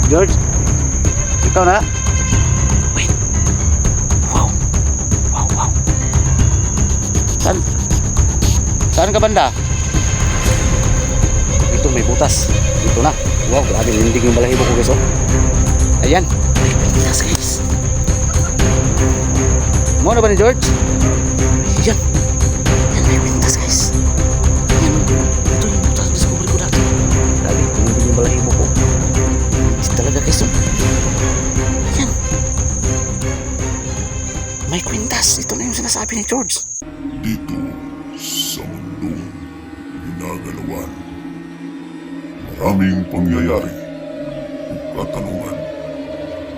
George, ikaw na? Wait. Wow. Wow, wow. Saan? Saan ka banda? Ito may butas. Dito na. Wow, grabe lindig yung balahibo ko guys. Oh. Ayan. May butas guys. Mo na ba ni George? Ayan. Ayan, may butas guys. Ayan. Ito yung butas. Discover ko dati. Grabe, lindig yung balahibo ko. Lindig talaga guys. Oh. Ayan. May kwintas. Ito na yung sinasabi ni George. Dito sa mundong ginagalawan, maraming pangyayari o katanungan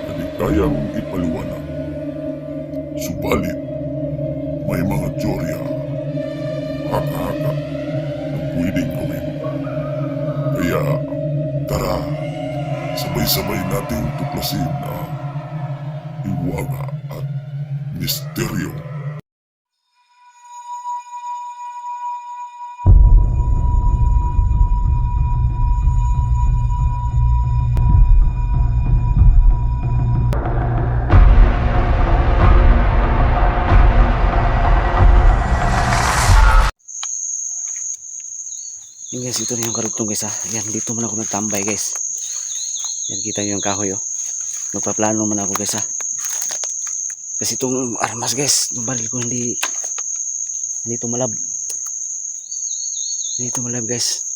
na di kayang ipaliwanag. Subalit, may mga teorya, haka-haka na pwedeng gawin. Kaya, tara, sabay-sabay nating tuklasin ang hiwaga at misteryo. Yan guys, ito na yung karugtong guys ha. Yan, dito man ako nagtambay guys. Yan, kita nyo yung kahoy oh. Nagpaplano man ako guys ha. Kasi itong armas guys, yung baril ko hindi tumalab. Hindi tumalab guys.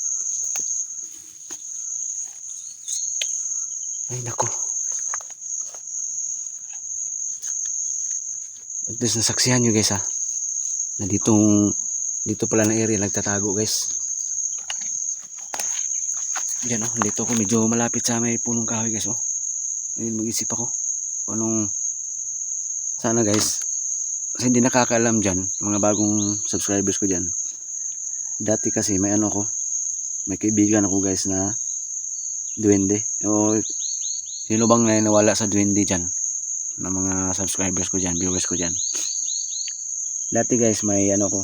Ay nako. At least nasaksihan nyo guys ha. Na dito pala na area nagtatago guys. Diyan oh, dito ako medyo malapit sa may punong kahoy guys oh. Ayun, mag-isip ako kung anong sana guys. Kasi hindi nakakaalam dyan, mga bagong subscribers ko dyan. Dati kasi may ano ko, may kaibigan ako guys na duwende. O sino bang nawala sa duwende dyan? Na mga subscribers ko dyan, viewers ko dyan. Dati guys may ano ko,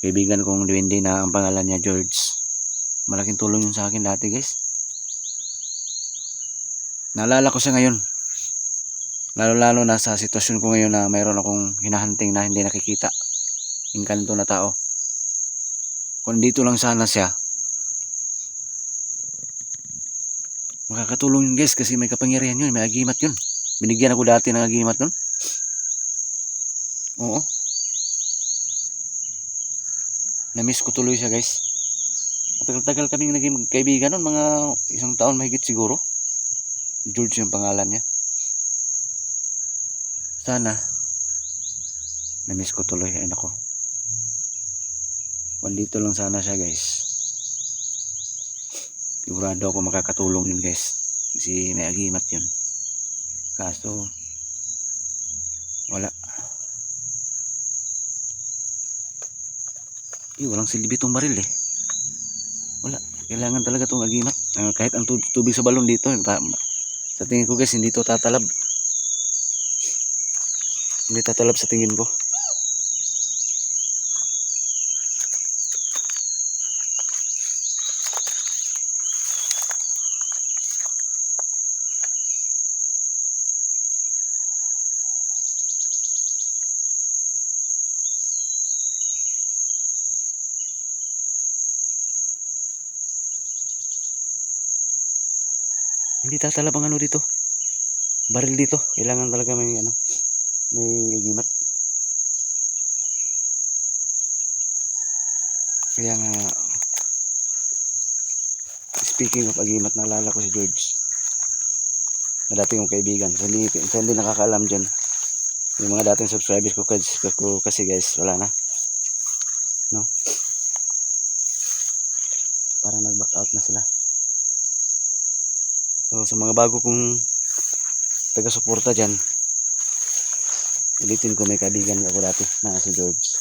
kaibigan kong duwende na ang pangalan niya George. Malaking tulong yun sa akin dati guys. Naalala ko siya ngayon. Lalo na sa sitwasyon ko ngayon na mayroon akong hinahunting na hindi nakikita. Yung kanto na tao. Kung dito lang sana siya, makakatulong yun guys kasi may kapangyarihan yun. May agimat yun. Binigyan ako dati ng agimat nun. Oo. Na-miss ko tuloy siya guys. Matagal-tagal kaming naging kaibigan nun, mga isang taon mahigit siguro. George yung pangalan niya. Sana na-miss ko tuloy. Ay nako. Dito lang sana siya guys. Sigurado ako makakatulong yun guys. Kasi may agimat yun. Kaso wala. Walang silbi itong baril eh. Wala, kailangan talaga itong agimat. Kahit ang tubig sa balon dito, sa tingin ko guys, hindi ito tatalab. Hindi tatalab sa tingin ko. Hindi tatalab ang ano dito. Baril dito. Kailangan talaga may ano. May agimat. Kaya nga speaking of agimat, naalala ko si George. Na dati kong kaibigan. So, hindi nakakaalam dyan. Yung mga dating subscribers ko kasi guys, wala na. No? Parang nag-back out na sila. So, sa mga bago kong taga-suporta dyan, ulitin ko may kaibigan ako dati na si George.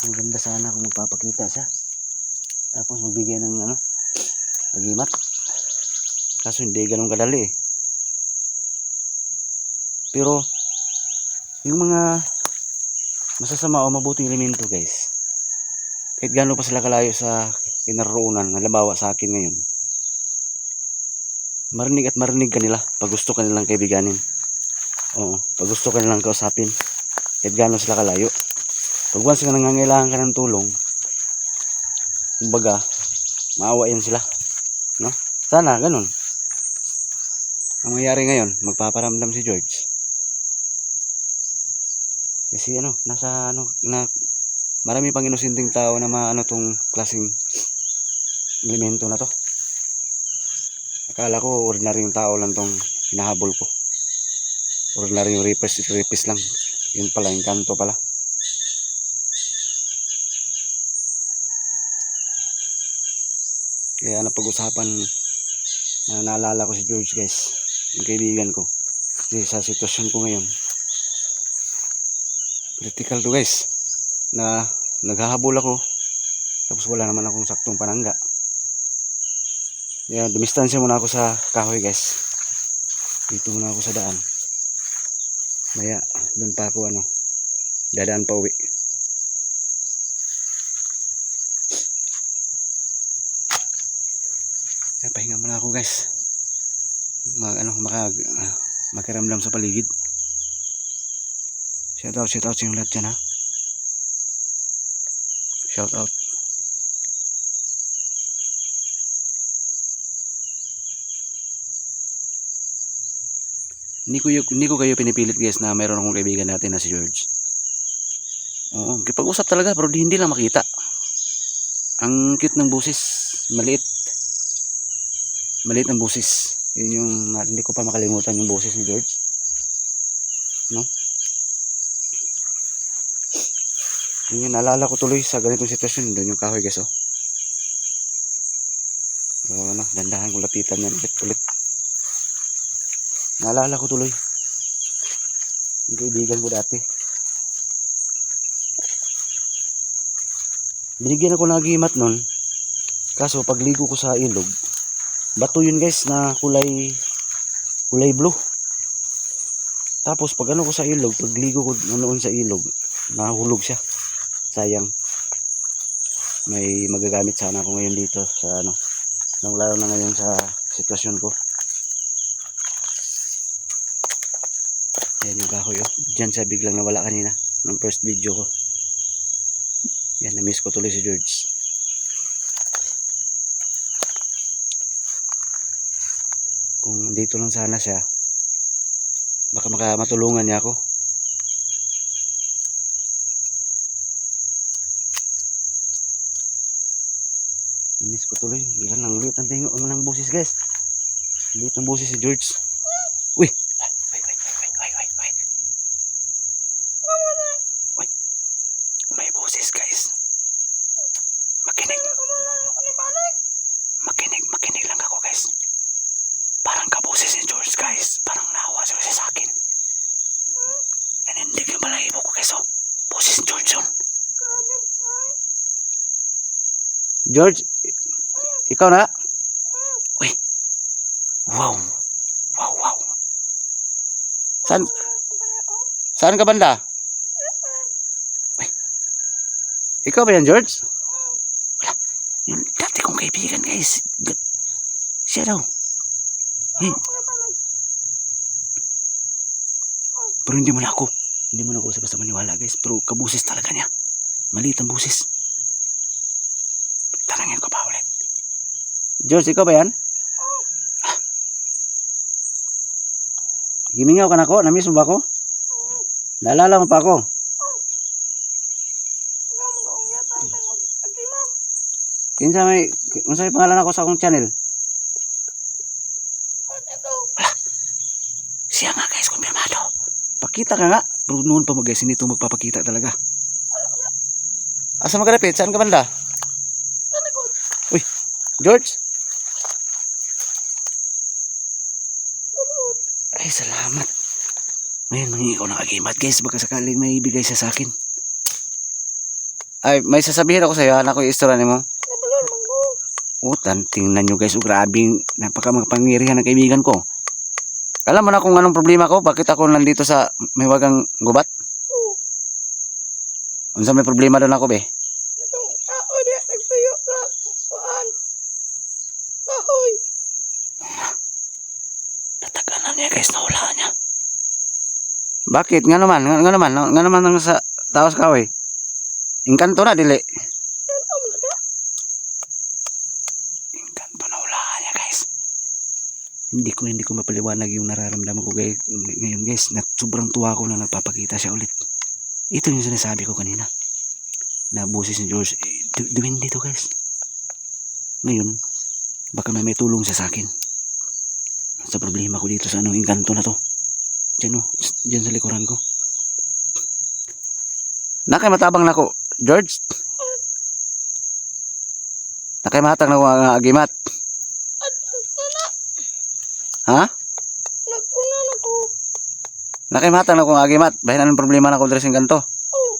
Ang ganda sana kung magpapakita siya. Tapos magbigay ng ano, agimat. Kaso hindi ganun kadali eh. Pero yung mga masasama o mabuting elemento guys, kahit gano'n pa sila kalayo sa kinaroonan, halimbawa sa akin ngayon, marinig at marinig ka nila pag gusto ka nilang kaibiganin. Oo, pag gusto ka nilang kausapin, kahit gano'n sila kalayo. Pag once ka nangangailangan ka ng tulong, kumbaga, maawain sila. No? Sana, ganun. Ang mangyayari ngayon, magpaparamdam si George. Kasi nasa marami pang inosenteng tao na maano tong klaseng elemento na to. Akala ko ordinaryong tao lang tong hinahabol ko. Ordinaryong rapist lang. Yun pala, yung kanto pala. Kaya napag-usapan, naalala ko si George guys, yung kaibigan ko. Kasi sa sitwasyon ko ngayon, critical to guys, na naghahabol ako, tapos wala naman akong saktong panangga. Kaya dumistansya muna ako sa kahoy guys. Dito muna ako sa daan. Maya, doon pa ako dadaan pa uwi. Kaya pahinga muna ako guys. Makiramdam sa paligid. Shout out sa inyong lahat dyan ha. Shout out. Hindi ko kayo pinipilit guys na mayroon akong kaibigan natin na si George. Oo, kipag-usap talaga pero hindi lang makita. Ang cute ng busis, maliit ang busis. Yun yung hindi ko pa makalimutan yung busis ni George. No? Yun, naalala ko tuloy sa ganitong sitwasyon. Doon yung kahoy guys oh. So, dandahan ko lapitan yan ulit. Naalala ko tuloy yung kaibigan ko dati. Binigyan ako ng agimat nun. Kaso pagligo ko sa ilog, bato yun guys na kulay blue. Tapos pag ko sa ilog, pagligo ko noon sa ilog, nahulog siya. Sayang. May magagamit sana ako ngayon dito sa lalo na ngayon sa sitwasyon ko. Ayan yung kahoy oh. Diyan siya biglang nawala kanina ng first video ko. Yan, na-miss ko tuloy si George. Kung dito lang sana siya, baka matulungan niya ako. Na-miss ko tuloy. Biglang lang ulit ang tingo ng boses guys. Ulit ang boses si George. Uy! May boses guys. Makinig lang ako guys. Parang kaboses ni George guys. Parang naawa siya sa akin. Nanindig yung balahibo ko guys oh. Boses ni George yun. George, ikaw na? Uy. Wow. Saan ka banda? Ikaw ba yan, George? Wala. Yung dati kong kaibigan, guys. Siya daw. Pero hindi mo na ako basta maniwala, guys. Pero kabusis talaga niya. Maliit ang busis. Tanangin ko pa ulit. George, ikaw ba yan? Gimingaw ka na ako? Namiss mo ba ako? Naalala mo pa ako? Kinsa may pangalan ako sa akong channel? Wala. Siya nga guys, kumpirmado. Pakita ka nga. Pero noon pa guys, hindi ito magpapakita talaga. Asa magalapit? Saan ka banda? Uy, George? Ay, salamat. Ngayon, mangingi ko ng agimat guys. Baka sakaling may ibigay siya sa akin. Ay, may sasabihin ako sa iyo. Anak ko yung istorya mo. Utan, tingnan nyo guys, grabing napaka-makapangyarihan ng kaibigan ko. Alam mo na kung anong problema ko, bakit ako nandito sa Mahiwagang Gubat? Unsa may problema doon ako, be? Itong tao niya nagtuyo sa kuan. Kahoy. Natagalan niya guys, nahulaan niya. Bakit? Nga naman ang sa taos kahoy. Engkanto na, dili. Engkanto na hulaan niya guys. Hindi ko mapaliwanag yung nararamdaman ko guys. Ngayon guys, sobrang tuwa ko na nagpapakita siya ulit. Ito yung sinasabi ko kanina. Na boses ni George, duwin dito guys. Ngayon, baka may tulong siya sa akin. Sa problema ko dito sa engkanto na to. Diyan sa likuran ko. Nakay matabang na ko, George. Nakay mahatag na ko ang agimat. At sana. Ha? Naguna na ko. Nakay mahatag na ko ang agimat. Bahin anong problema na ko dito sa engkanto. Oh.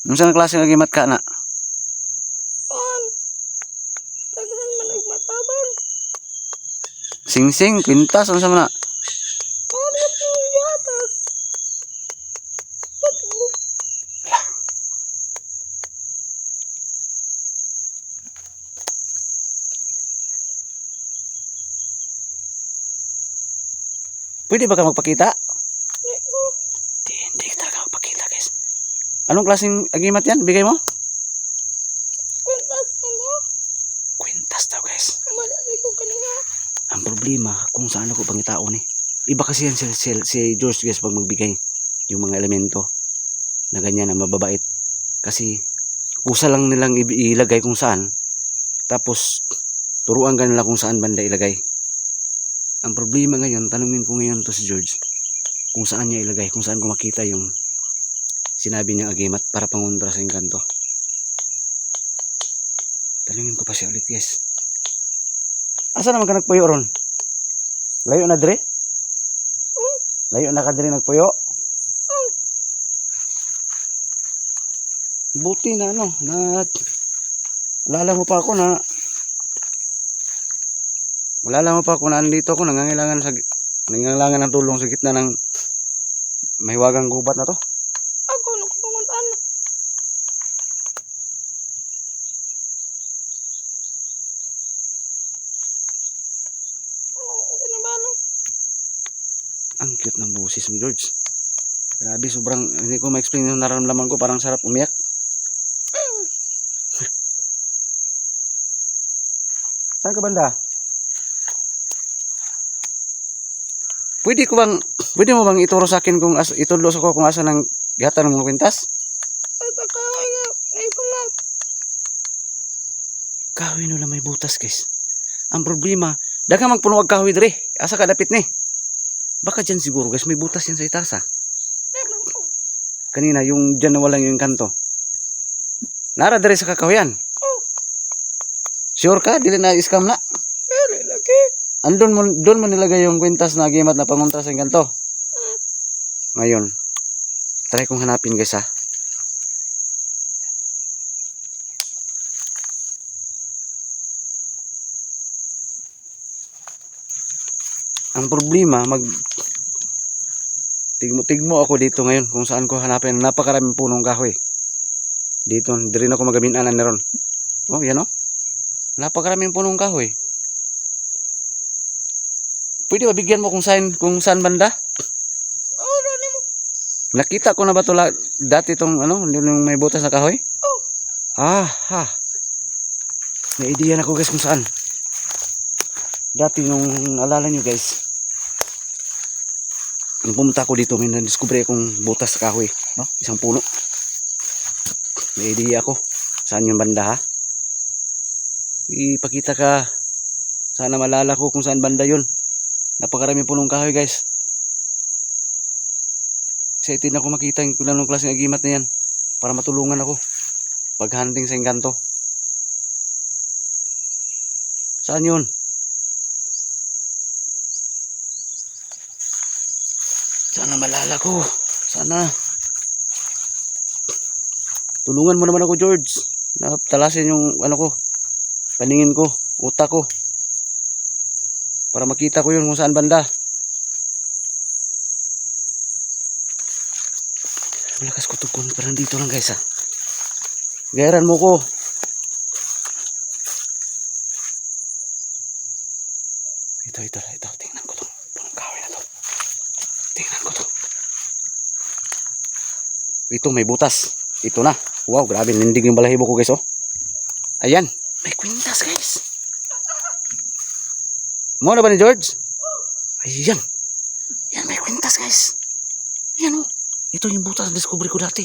Unsa klase ng agimat ka na? Kuan. Daghan man nagmatabang. Sing-sing, kwintas, unsa man na? Malit yung yatas. Pati mo. Pwede ba ka magpakita? Neko. Hindi ka talaga magpakita guys. Anong klaseng agimat yan? Bigay mo? Kwintas mo. Kwintas daw guys. Malali ko kanina. Ang problema kung saan ako pangitaon eh. Iba kasi yan si George guys pag magbigay yung mga elemento na ganyan na mababait. Kasi kusa lang nilang ilagay kung saan. Tapos turuan ka nila kung saan banda ilagay. Ang problema ngayon, tanungin ko ngayon to si George kung saan niya ilagay, kung saan ko makita yung sinabi niyang agimat para pangontra sa engkanto. Tanungin ko pa siya ulit guys. Asa naman ka nagpuyo ron? Layo na dre? Layo na ka dre nagpuyo? Buti na alala mo pa ako na nandito ako nangangailangan ng tulong sa gitna ng Mahiwagang Gubat na to. Ako nagpumuntaan na. Ganyan ba lang? Ang cute ng boses mo, George. Grabe, sobrang hindi ko ma-explain yung nararamdaman ko, parang sarap umiyak. Saan ka banda? Pwede mo bang ituro sa akin itudlo sa ko kung asa ng gata ng mga kwintas? At akahay nga. Ay pangat. Kahoy no lang may butas, guys. Ang problema, daghang magpuno og kahoy dire. Asa ka dapit ni? Baka dyan siguro, guys, may butas yan sa itasa. Meron ko. Kanina, yung dyan na walang yung kanto. Nara dire sa kakahoyan. Oh. Sure ka? Dili na scam na. Very laki. Doon mo nilagay yung kwintas na agimat na pangontra sa kanto. Ngayon, try kong hanapin guys ha. Ang problema, tigmo ako dito ngayon kung saan ko hanapin. Napakaraming punong kahoy. Dito, di rin ako magaminanan na ron. Oh, yan oh. Napakaraming punong kahoy. Pwede ba bigyan mo kung saan banda? Oh, dali mo. Nakita ko na ba ito dati itong yung may butas na kahoy? Oh. Ha. May idea na ko guys kung saan. Dati nung alala nyo guys, nung pumunta ko dito, may na-discover akong butas sa kahoy. No? Isang puno. May idea ako. Saan yung banda ha? Ipakita ka. Sana malala ko kung saan banda yun. Napakaraming punong kahoy guys. Excited na ako makita yung kung anong klaseng agimat na yan. Para matulungan ako. Pag-hunting sa engkanto. Saan yun? Sana malala ko. Sana. Tulungan mo naman ako, George. Natalasin yung ano ko, paningin ko, utak ko. Para makita ko yun kung saan banda. Malakas ko tukon, pero nandito lang guys ah. Gayaran mo ko. Ito. Tingnan ko to. Punong kahoy na to. Tingnan ko to. Ito may butas. Ito na. Wow, grabe. Nindig yung balahibo ko guys oh. Ayan. May kwintas guys. Mo na ba ni George? Ayan. Yan may kwintas guys. Ayan oh. Ito yung butas na discovery ko dati.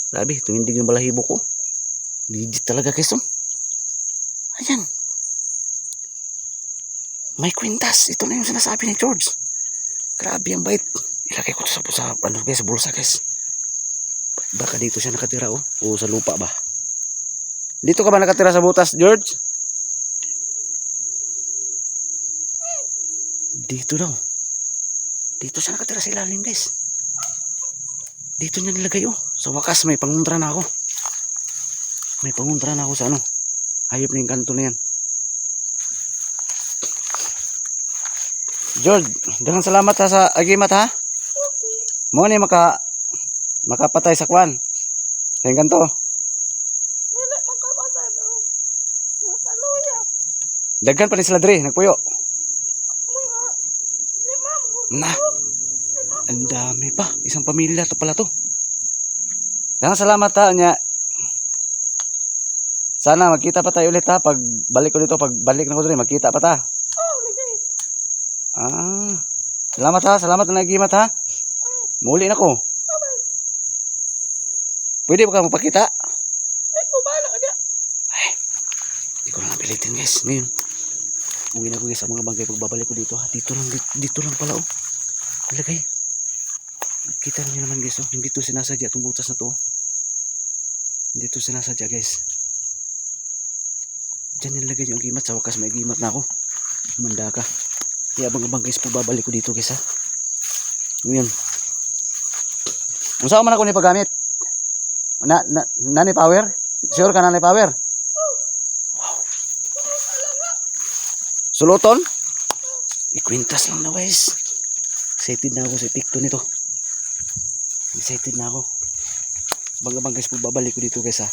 Grabe, tumindig yung balahibo ko. Legit talaga guys oh. Ayan. May kwintas. Ito na yung sinasabi ni George. Grabe ang bait. Ilagay ko to sa ano guys, sa bulsa guys. Baka dito siya nakatira oh. O sa lupa ba? Dito ka ba nakatira sa butas, George? Dito daw. Dito siya nakatira sa ilalim guys. Dito niya nilagay oh. Sa wakas may panguntra na ako. May panguntra na ako sa ano. Hayop na yung kanto na yan. George, daghang salamat ha sa agimat ha. Mo ni makapatay sa kwan. Sa yung kanto. Wala makapatay pero mataluya. Daghan pa ni sila dre, nagpuyo. Mga limang Na, ang dami pa. Isang pamilya to pala to. Daghang salamat ha nya. Sana magkita pa tayo ulit ha. Pag balik ko dito, pag balik na ko dre, magkita pa ta. Oh, lagi. Salamat ha. Salamat na nagimat ha. Muli na ko. Bye-bye. Pwede ba ka magpakita? Eko, bahala ka niya. Hindi ko na napilitin guys. Ngayon, uwi na ko guys sa mga bangkay pagbabalik ko dito ha. Dito lang pala oh. Ilagay. Kita niyo naman guys oh. Hindi to sinasadya itong butas na to. Hindi to sinasadya guys. Diyan nilagay yung agimat. Sa wakas may agimat na ako. Manda ka. Kaya abang-abang guys pagbabalik ko dito guys ha. Ngayon. Kung saan man ako ni paggamit? Nani power? Sure ka nani power? Wow. Suluton? Ikwintas lang na guys. Excited na ako sa epekto nito. Excited na ako. Abang-abang guys pagbabalik ko dito guys ha.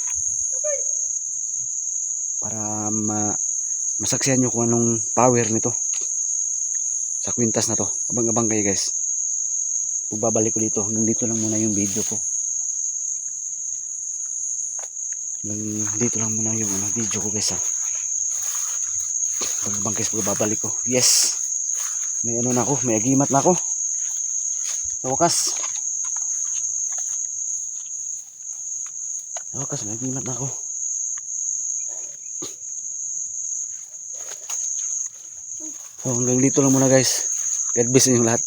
Para masaksihan nyo kung anong power nito. Sa kwintas na to. Abang-abang kayo guys. Pagbabalik ko dito. Nandito lang muna yung video ko. Dito lang muna yung video ko guys ha. Abang-abang guys pagbabalik ko. Yes. May ano na ako. May agimat na ako. Sa wakas. Sa wakas may agimat na ako. So hanggang dito lang muna guys. God bless niyo lahat.